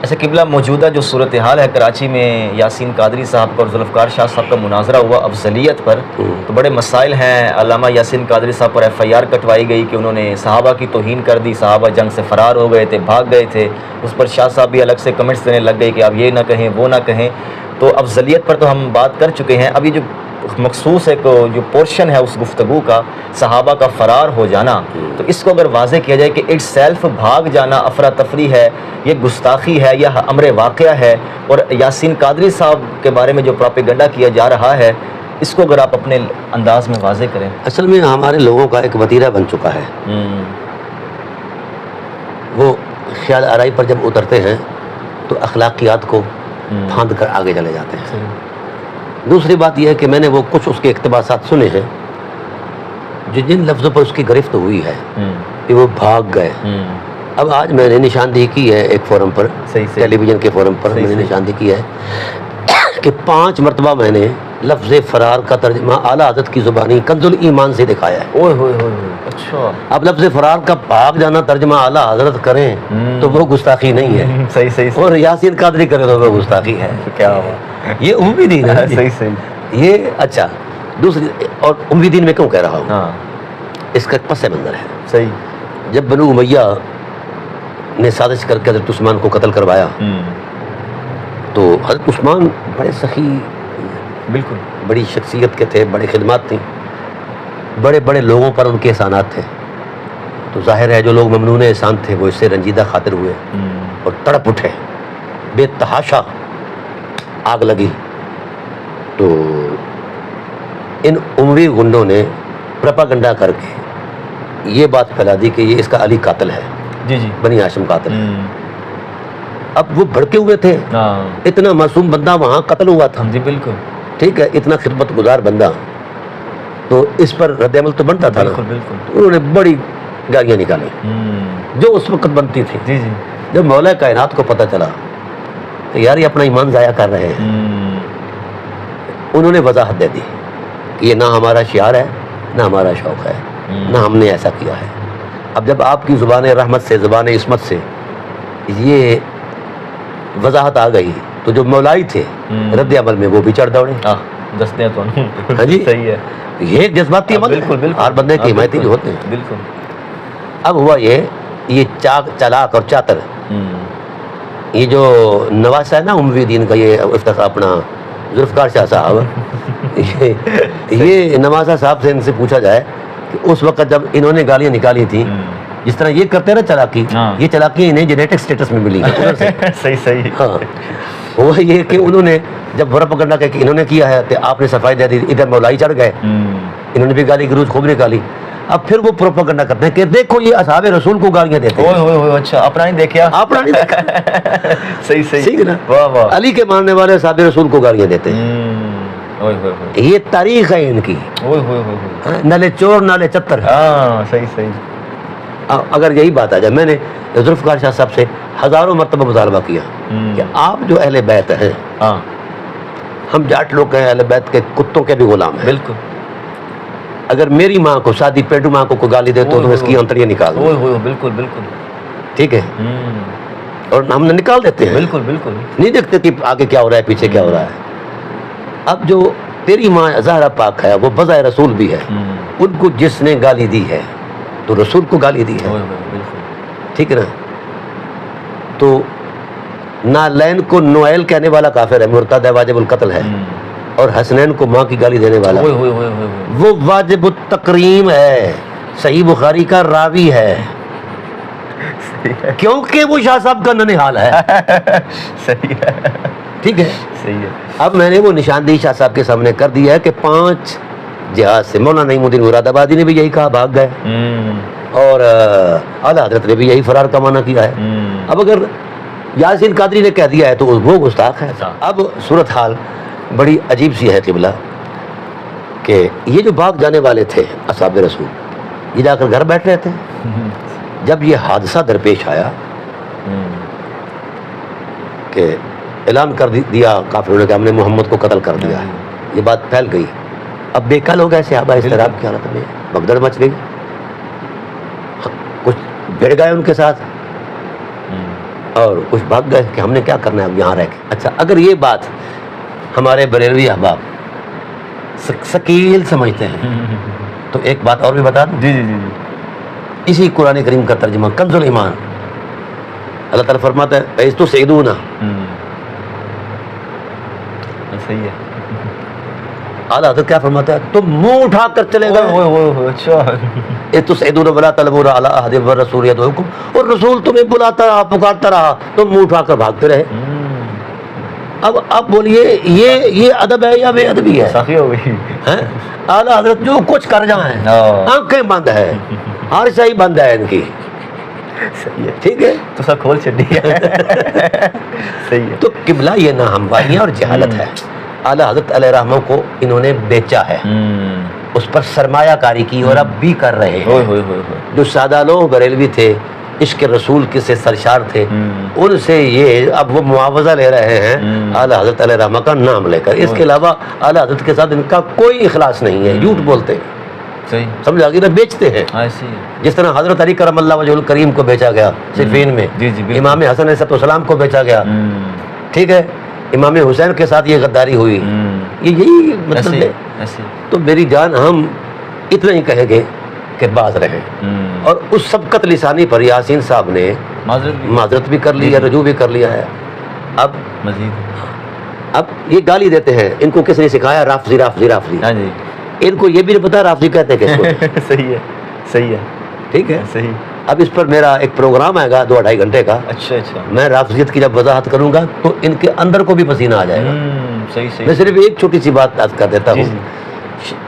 اچھا قبلہ، موجودہ جو صورتحال ہے کراچی میں، یاسین قادری صاحب کا اور ذوالفقار شاہ صاحب کا مناظرہ ہوا افضلیت پر، تو بڑے مسائل ہیں. علامہ یاسین قادری صاحب پر FIR کٹوائی گئی کہ انہوں نے صحابہ کی توہین کر دی، صحابہ جنگ سے فرار ہو گئے تھے، بھاگ گئے تھے. اس پر شاہ صاحب بھی الگ سے کمنٹس دینے لگ گئے کہ آپ یہ نہ کہیں وہ نہ کہیں. تو افضلیت پر تو ہم بات کر چکے ہیں. اب یہ جو مخصوص ایک جو پورشن ہے اس گفتگو کا، صحابہ کا فرار ہو جانا، تو اس کو اگر واضح کیا جائے کہ اٹ سیلف بھاگ جانا افراتفری ہے، یہ گستاخی ہے یا امر واقعہ ہے، اور یاسین قادری صاحب کے بارے میں جو پروپیگنڈا کیا جا رہا ہے، اس کو اگر آپ اپنے انداز میں واضح کریں. اصل میں ہمارے لوگوں کا ایک وتیرہ بن چکا ہے. وہ خیال آرائی پر جب اترتے ہیں تو اخلاقیات کو پھاند کر آگے چلے جاتے ہیں. دوسری بات یہ ہے کہ میں نے وہ کچھ اس کے اقتباسات سنے ہیں جن لفظوں پر اس کی گرفت ہوئی ہے کہ وہ بھاگ گئے. اب آج میں نے نشاندہی کی ہے ایک فورم پر، ٹیلی ویژن کے فورم پر میں نے نشاندہی کی ہے کہ 5 مرتبہ میں نے لفظ فرار کا ترجمہ اعلیٰ حضرت کی زبانی کنز الایمان سے دکھایا ہے. اچھا، اب لفظ فرار کا بھاگ جانا ترجمہ اعلیٰ حضرت کریں تو وہ گستاخی نہیں ہے. صحیح. اور یاسین قادری کرے تو وہ گستاخی ہے. کیا یہ امی دین ہے. صحیح. یہ اچھا، دوسری اور امی دین میں کیوں کہہ رہا ہوں، اس کا پس منظر ہے. صحیح. جب بنو امیہ نے سازش کر کے حضرت عثمان کو قتل کروایا تو حضرت عثمان بڑے سخی، بالکل بڑی شخصیت کے تھے، بڑی خدمات تھیں، بڑے بڑے لوگوں پر ان کے احسانات تھے. تو ظاہر ہے جو لوگ ممنون احسان تھے وہ اس سے رنجیدہ خاطر ہوئے اور تڑپ اٹھے، بے تحاشا آگ لگی. تو ان اموی گنڈوں نے پروپیگنڈا کر کے یہ بات پھیلا دی کہ یہ اس کا علی قاتل ہے، جی بنی ہاشم قاتل ہے. اب وہ بھڑکے ہوئے تھے، اتنا معصوم بندہ وہاں قتل ہوا تھا. جی بالکل ٹھیک ہے، اتنا خدمت گزار بندہ، تو اس پر رد عمل تو بنتا تھا. بالکل. انہوں نے بڑی گالیاں نکالی جو اس وقت بنتی تھی. جی. جب مولا کائنات کو پتہ چلا کہ یار یہ اپنا ایمان ضائع کر رہے ہیں، انہوں نے وضاحت دے دی کہ یہ نہ ہمارا شعار ہے، نہ ہمارا شوق ہے، نہ ہم نے ایسا کیا ہے. اب جب آپ کی زبان رحمت سے، زبان عصمت سے یہ وضاحت آ گئی تو جو مولائی تھے رد عمل میں وہ بھی چڑھ دوڑے. دستے تو ہاں جی، صحیح ہے. یہ جذباتی عمل بالکل. ہر بندے کی حمایتی جو ہوتے ہیں. بالکل. اب ہوا یہ چالاک اور چاتر، یہ جو نواسا ہے نا اموی دین کا، یہ افتخار اپنا ذوالفقار شاہ صاحب، یہ نواسا صاحب سے ان سے پوچھا جائے کہ اس وقت جب انہوں نے گالیاں نکالی تھیں، جس طرح یہ کرتے ہیں نا چلاکی، یہ چلاکی انہیں جینیٹک سٹیٹس میں ملی ہے. صحیح. ہاں، وہ یہ کہ انہوں نے جب پروپیگنڈا کہ انہوں نے کیا ہے تو آپ نے صفائی دے دی، ادھر مولائی چڑھ گئے، انہوں نے بھی گالی گلوچ خوب نکالی. اب پھر وہ پروپیگنڈا کرتے ہیں کہ دیکھو یہ اصحاب رسول کو گالیاں دیتے ہیں. اچھا، اپنا نہیں دیکھا. صحیح نا. واہ. علی کے ماننے والے اصحاب رسول کو گالیاں دیتے ہیں. یہ تاریخ ہے ان کی، نالے چور نالے چتر. صحیح. اگر یہی بات آ جائے، میں نے ذوالفقار شاہ صاحب سے ہزاروں مرتبہ مطالبہ کیا کہ آپ جو اہل بیت ہیں، ہم جاٹ لوگ ہیں، اہل بیت کے کتوں کے بھی غلام ہیں. بالکل. اگر میری ماں کو، شادی پیٹو ماں کو کوئی گالی دے تو اس کی انتڑیاں نکال دو. بالکل. ٹھیک ہے، اور ہم نے نکال دیتے ہیں. بالکل. نہیں دیکھتے کہ آگے کیا ہو رہا ہے، پیچھے کیا ہو رہا ہے. اب جو تیری ماں زہرا پاک ہے وہ بذائے رسول بھی ہے، ان کو جس نے گالی دی ہے تو رسول کو گالی دی ہے. ٹھیک ہے نا. تو نالین کو نوائل کہنے والا کافر ہے، مرتد ہے، واجب القتل ہے. اور حسنین کو ماں کی گالی دینے والا وہ واجب التکریم ہے، صحیح بخاری کا راوی ہے، کیونکہ وہ شاہ صاحب کا ننہال ہے. صحیح ہے. ٹھیک ہے. صحیح ہے. اب میں نے وہ نشاندہی شاہ صاحب کے سامنے کر دیا ہے کہ 5 جہاز سے مولانا نعیم الدین مراد آبادی نے بھی یہی کہا بھاگ گئے، اور اعلیٰ حضرت نے بھی یہی فرار کا معنی کیا ہے. اب اگر یاسین قادری نے کہہ دیا ہے تو وہ گستاخ ہے. اب صورتحال بڑی عجیب سی ہے قبلہ کہ یہ جو بھاگ جانے والے تھے اصحاب رسول، یہ جا کر گھر بیٹھ رہے تھے. جب یہ حادثہ درپیش آیا کہ اعلان کر دیا کافروں نے کہ ہم نے محمد کو قتل کر دیا ہے، یہ بات پھیل گئی. اب بے کل ہو گئے صحابہ اضطراب کی حالت میں، بھگدڑ مچ گئی، کچھ بھڑ گئے ان کے ساتھ. اور کچھ بھاگ گئے کہ ہم نے کیا کرنا ہے اب یہاں رہ کے. اچھا اگر یہ بات ہمارے بریلوی احباب ثقیل سمجھتے ہیں تو ایک بات اور بھی بتا دوں. جی جی جی جی. اسی قرآن کریم کا ترجمہ کنز الایمان، اللہ تعالیٰ فرماتا ہے ایس تو سیدونا، صحیح ہے. اعلیٰ حضرت کیا فرماتا ہے؟ تم منہ اٹھا کر چلے گئے. اچھا. ایس تو سیدونا ولا تلوون علی احد والرسول یدعوکم، اور رسول تمہیں بلاتا رہا پکارتا رہا، تم منہ اٹھا کر بھاگتے رہے. اب بولیے یہ ادب ہے یا بے ادبی ہے؟ صافی ہو گئی. اعلیٰ حضرت جو کچھ کر جائیں آنکھیں بند ہے، ہر صحیح بند ہے ان کی. صحیح ہے. ٹھیک ہے تو سب کھول چڈی ہے. صحیح ہے. تو قبلہ یہ ناہمواریاں اور جہالت ہے. اعلیٰ حضرت علیہ رحمہ کو انہوں نے بیچا ہے، اس پر سرمایہ کاری کی اور اب بھی کر رہے ہیں. جو سادہ لوگ بریلوی تھے، عشق رسول کے سے سرشار تھے، ان سے یہ اب وہ معاوضہ لے رہے ہیں اعلیٰ حضرت علیہ رحمہ کا نام لے کر. اس کے علاوہ اعلیٰ حضرت کے ساتھ ان کا کوئی اخلاص نہیں ہے، جھوٹ بولتے ہیں. صحیح. سمجھا گیا نا، بیچتے ہیں. ایسی ہے. جس طرح حضرت علی کرم اللہ وجہ الکریم کو بیچا گیا صفین میں، جی جی بالکل. امام حسن علیہ السلام کو بیچا گیا. ٹھیک ہے، امام حسین کے ساتھ یہ غداری ہوئی. یہی مطلب ہے. تو میری جان ہم اتنا ہی کہیں گے کہ باز رہے. اور اس سبقت لسانی پر یاسین صاحب نے معذرت بھی کر لی ہے، رجوع بھی کر لیا ہے. اب مزید اب یہ گالی دیتے ہیں. ان کو کس نے سکھایا؟ رافضی رافضی رافضی. ان کو یہ بھی نہیں پتا رافضی کہتے کس کو. صحیح ہے. صحیح ہے. ٹھیک ہے. صحیح. اب اس پر میرا ایک پروگرام آئے گا 2-2.5 گھنٹے کا. اچھا اچھا. میں رافضیت کی جب وضاحت کروں گا تو ان کے اندر کو بھی پسینہ آ جائے گا. صحیح صحیح. میں صرف ایک چھوٹی سی بات عرض کر دیتا ہوں.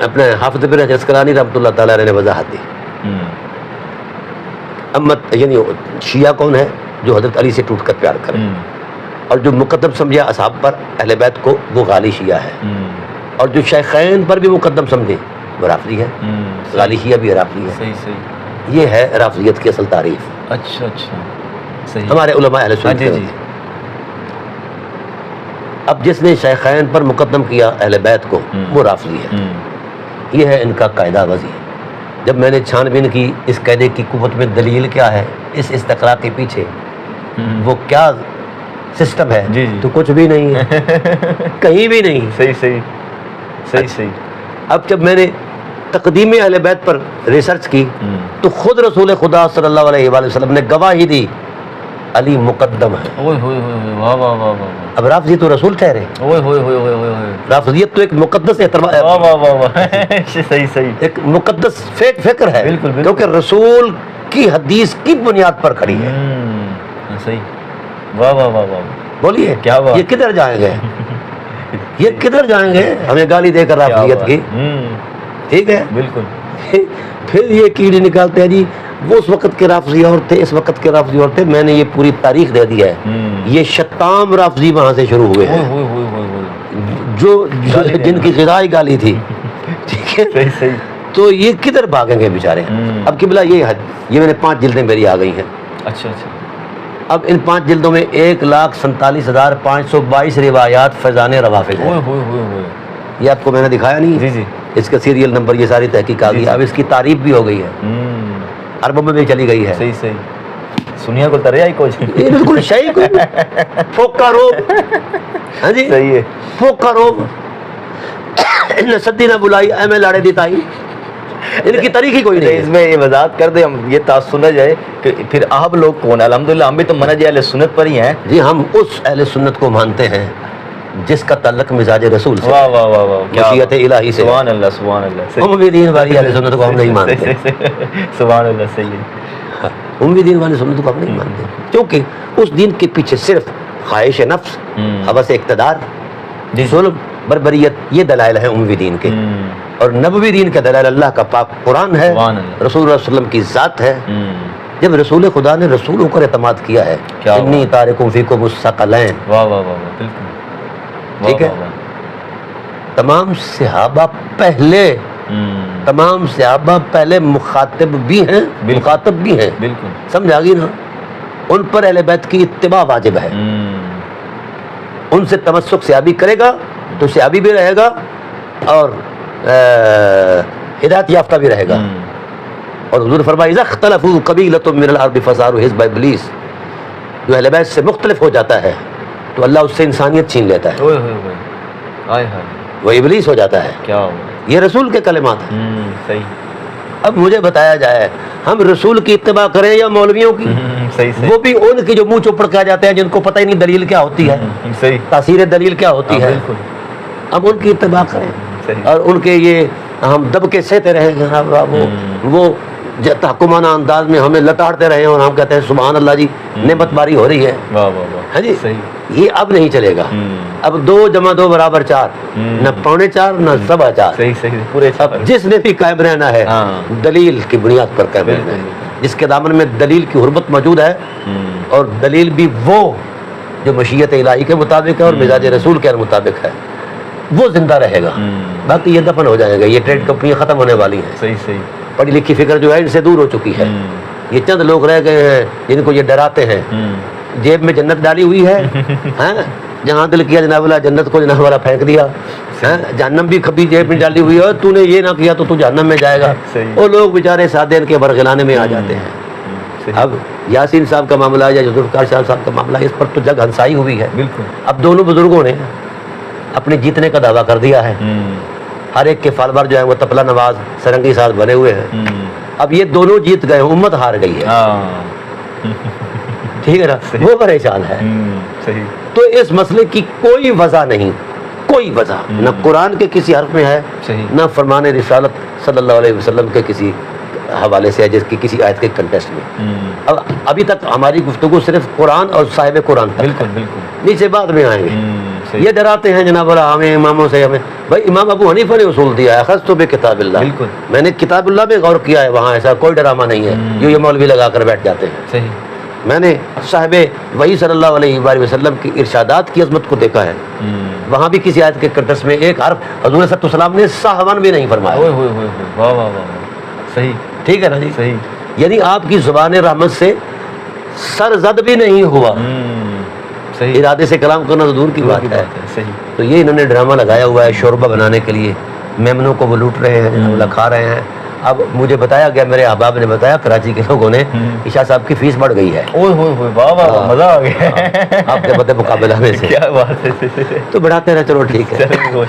اپنے حافظ بن حجر اسقلانی رحمۃ اللہ تعالیٰ علیہ نے وضاحت دی. امت یعنی شیعہ کون ہے؟ جو حضرت علی سے ٹوٹ کر پیار کرے، اور جو مقدم سمجھے اصحاب پر اہل بیت کو وہ غالی شیعہ ہے. اور جو شیخین پر بھی مقدم سمجھے وہ رافضی ہے. غالی شیعہ بھی رافضی ہے. صحیح صحیح. یہ ہے رافضیت کی اصل تعریف. اچھا اچھا. صحیح. ہمارے علماء اہل سنت. جی جی. اب جس نے شیخین پر مقدم کیا اہل بیت کو وہ رافضی ہے. یہ ہے ان کا قاعدہ وضعی. جب میں نے چھان بین کی اس قاعدے کی قوت میں دلیل کیا ہے، اس استقرار کے پیچھے وہ کیا سسٹم ہے، تو کچھ بھی نہیں ہے، کہیں بھی نہیں. صحیح صحیح. صحیح صحیح. اب جب میں نے تقدیم اہل بیت پر ریسرچ کی تو خود رسول خدا صلی اللہ علیہ وآلہ وسلم نے گواہی دی علی مقدم ہے. واہ واہ واہ. اب رافضی تو رسول ٹھہرے. رافضیت تو ایک مقدس صحیح صحیح. ایک مقدس فکر ہے. بالکل بالکل. کیونکہ رسول کی حدیث کی بنیاد پر کھڑی ہے. صحیح. واہ واہ واہ واہ. بولیے کیا بات. یہ کدھر جائیں گے؟ یہ کدھر جائیں گے ہمیں گالی دے کر رافضیت کی؟ ٹھیک ہے. بالکل. پھر یہ کیڑے نکالتے ہیں جی وہ اس وقت کے رافضی اور تھے، اس وقت کے رافضی اور تھے. میں نے یہ پوری تاریخ دے دی ہے. یہ شتام رافضی وہاں سے شروع ہوئے ہیں جو جن کی غذائی گالی تھی. ٹھیک ہے. صحیح صحیح. تو یہ کدھر بھاگیں گے بیچارے؟ اب قبلہ یہ میں نے 5 جلدیں میری آ گئی ہیں. اچھا اچھا. اب ان 5 جلدوں میں 1,47,522 روایات فیضان روافض ہیں. یہ آپ کو میں نے دکھایا نہیں؟ جی جی. اس کا سیریل نمبر یہ ساری تحقیق آ گئی. اب اس کی تعریف بھی ہو گئی ہے، عربوں میں بھی چلی گئی ہے. صحیح صحیح. سنیا کو ترے آئی کچھ. یہ بالکل شہی کو پھوکا روب. ہاں جی صحیح ہے. پھوکا روب ان صدی نہ بلائی اے میں لاڑے دی تائی. ان کی تاریخ ہی کوئی نہیں. اس میں یہ وضاحت کر دیں، ہم یہ سنا جائے کہ پھر آپ لوگ کون ہیں؟ الحمدللہ ہم بھی تو منہج اہل سنت پر ہی ہیں. جی ہم اس اہل سنت کو مانتے ہیں جس کا تعلق مزاج رسول سے، واہ واہ واہ واہ، مشیت الہی سے. سبحان اللہ سبحان اللہ. امیدین والی اہل سنت کو ہم نہیں مانتے. سبحان اللہ. صحیح. امیدین والی سنت کو ہم نہیں مانتے کیونکہ اس دین کے پیچھے صرف خواہش نفس، حوث اقتدار، ظلم، بربریت یہ دلائل ہیں اموی دین کے. اور نبوی دین کا دلائل اللہ کا پاک قرآن ہے، رسول اللہ صلی اللہ علیہ وسلم کی ذات ہے. جب رسول خدا نے رسولوں پر اعتماد کیا ہے، انی تارکم فیکم الثقلین. واہ واہ واہ. بالکل. ٹھیک ہے. تمام صحابہ پہلے مخاطب بھی ہیں، مخاطب بھی ہیں. بالکل. سمجھ آ گئی نا؟ ان پر اہل بیت کی اتباع واجب ہے. ان سے تمسک صحابی کرے گا تو صحابی بھی رہے گا اور ہدایت یافتہ بھی رہے گا. اور حضور فرمایا اذا اختلفوا قبیلۃ من الارض فصاروا حزب ابلیس. جو اہل بیت سے مختلف ہو جاتا ہے تو اللہ اس سے انسانیت چھین لیتا ہے، اوئے ہوئے ہوئے، آئے ہائے، وہ ابلیس ہو جاتا ہے۔ کیا ہوا؟ یہ رسول کے کلمات ہیں۔ صحیح، اب مجھے بتایا جائے ہم رسول کی اتباع کریں یا مولویوں کی؟ صحیح صحیح، وہ بھی ان کے جو منہ چوپڑ کے آ جاتے ہیں، جن کو پتہ ہی نہیں دلیل کیا ہوتی ہے، صحیح، تاثیر دلیل کیا ہوتی ہے، بالکل اب ان کی اتباع کریں صحیح، اور ان کے یہ ہم دب کے سہتے رہیں گے، وہ تحکمانہ انداز میں ہمیں لتاڑتے رہے اور ہم کہتے ہیں سبحان اللہ جی نعمت باری ہو رہی ہے، واہ واہ واہ، ہاں جی، صحیح، یہ اب نہیں چلے گا۔ اب 2 + 2 = 4، نہ 3.25 نہ 4.25۔ صحیح صحیح، پورے اب جس نے بھی قائم رہنا ہے ہاں، دلیل کی بنیاد پر قائم رہنا ہے، جس کے دامن میں دلیل کی حرمت موجود ہے اور دلیل بھی وہ جو مشیت الہی کے مطابق ہے اور مزاج رسول کے مطابق ہے، وہ زندہ رہے گا۔ باقی یہ دفن ہو جائے گا، یہ ٹریڈ کمپنیاں ختم ہونے والی ہیں، صحیح صحیح، پڑھی لکھی فکر جو ہے ان سے دور ہو چکی ہے، یہ چند لوگ رہ گئے ہیں جن کو یہ ڈراتے ہیں، جیب میں جنت ڈالی ہوئی ہے، ہاں، جہاں دل کیا جناب والا جنت کو جناب والا پھینک دیا، ہاں، جہنم بھی کبھی جیب میں ڈالی ہوئی ہے، اور تو نے یہ نہ کیا تو تو جہنم میں جائے گا۔ وہ لوگ بیچارے سادے ان کے برگلانے میں آ جاتے ہیں۔ اب یاسین صاحب کا معاملہ یا ذوالفقار شاہ صاحب کا معاملہ، اس پر تو جگ ہنسائی ہوئی ہے۔ بالکل، اب دونوں بزرگوں نے اپنے جیتنے کا دعویٰ کر دیا ہے، ہر ایک کے فالوور جو ہے وہ تپلا نواز سرنگی ساز بنے ہوئے ہیں۔ اب یہ دونوں جیت گئے، امت ہار گئی ہے، ٹھیک ہے نا، وہ پریشان ہے۔ صحیح، تو اس مسئلے کی کوئی وجہ نہیں، کوئی وجہ نہ قرآن کے کسی حرف میں ہے، صحیح، نہ فرمان رسالت صلی اللہ علیہ وسلم کے کسی حوالے سے ہے، جس کی کسی آیت کے کنٹیکسٹ میں۔ اب ابھی تک ہماری گفتگو صرف قرآن اور صاحب قرآن تک، بالکل بالکل، نیچے بعد میں آئیں گے۔ یہ ڈراتے ہیں جناب اللہ ہمیں اماموں سے، ہمیں بھائی امام ابو حنیفہ نے اصول دیا ہے اخذت بکتاب اللہ، بالکل، میں میں نے کتاب اللہ پہ غور کیا ہے، وہاں ایسا کوئی ڈرامہ نہیں ہے جو یہ مولوی لگا کر بیٹھ جاتے ہیں۔ صحیح، میں نے صاحب وحی صلی اللہ علیہ وآلہ وسلم کی ارشادات کی عظمت کو دیکھا ہے، وہاں بھی کسی آیت کے کنٹیکسٹ میں ایک حرف حضور صلی اللہ علیہ وسلم نے ساہون بھی نہیں فرمایا۔ اوئے ہوئے ہوئے ہوئے، واہ واہ واہ، صحیح، ٹھیک ہے نا جی، صحیح، یعنی آپ کی زبان رحمت سے سر زد بھی نہیں ہوا، صحیح، ارادے سے کلام کرنا تو دور کی بات ہے۔ صحیح، تو یہ انہوں نے ڈرامہ لگایا ہوا ہے شوربہ بنانے کے لیے، میمنوں کو وہ لوٹ رہے ہیں، جناب اللہ کھا رہے ہیں۔ اب مجھے بتایا گیا، میرے احباب نے بتایا کراچی کے لوگوں نے کہ شاہ صاحب کی فیس بڑھ گئی ہے، اوئے ہوئے ہوئے، واہ واہ واہ، مزہ آ گیا، آپ کے بدے مقابلہ میں سے، کیا بات ہے، تو بڑھاتے رہے، چلو ٹھیک ہے۔ چلو،